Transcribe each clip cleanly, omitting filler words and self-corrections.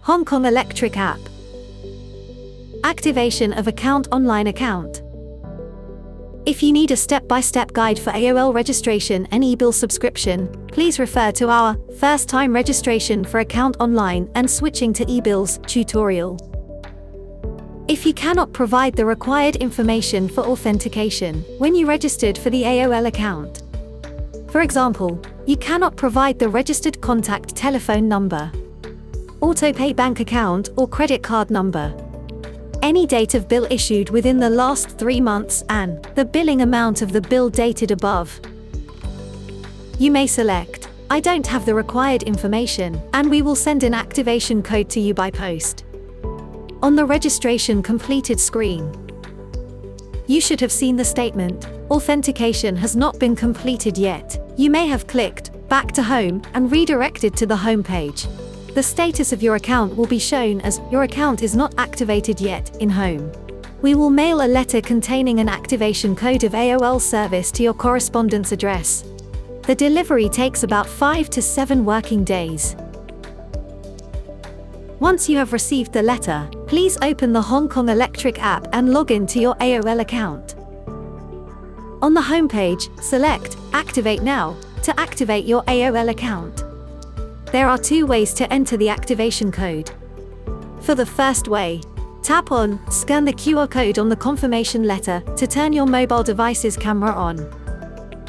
Hong Kong Electric app. Activation of account online account. If you need a step-by-step guide for AOL registration and e-bill subscription, please refer to our First-Time Registration for Account Online and Switching to e-bills tutorial. If you cannot provide the required information for authentication when you registered for the AOL account, for example, you cannot provide the registered contact telephone number, autopay bank account or credit card number, any date of bill issued within the last 3 months, and the billing amount of the bill dated above, you may select, I don't have the required information, and we will send an activation code to you by post. On the registration completed screen, you should have seen the statement, authentication has not been completed yet. You may have clicked back to home and redirected to the home page. The status of your account will be shown as your account is not activated yet in home. We will mail a letter containing an activation code of AOL service to your correspondence address. The delivery takes about 5 to 7 working days. Once you have received the letter, please open the Hong Kong Electric app and log in to your AOL account. On the home page, select Activate Now to activate your AOL account. There are 2 ways to enter the activation code. For the first way, tap on Scan the QR code on the confirmation letter to turn your mobile device's camera on.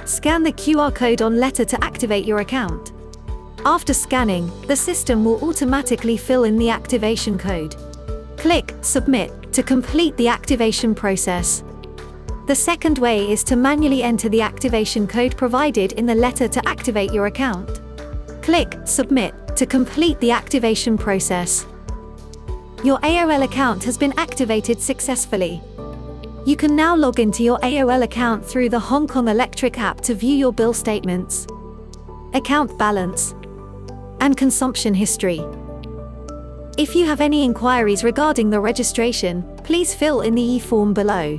Scan the QR code on letter to activate your account. After scanning, the system will automatically fill in the activation code. Click Submit to complete the activation process. The second way is to manually enter the activation code provided in the letter to activate your account. Click Submit to complete the activation process. Your AOL account has been activated successfully. You can now log into your AOL account through the Hong Kong Electric app to view your bill statements, account balance, and consumption history. If you have any inquiries regarding the registration, please fill in the e-form below.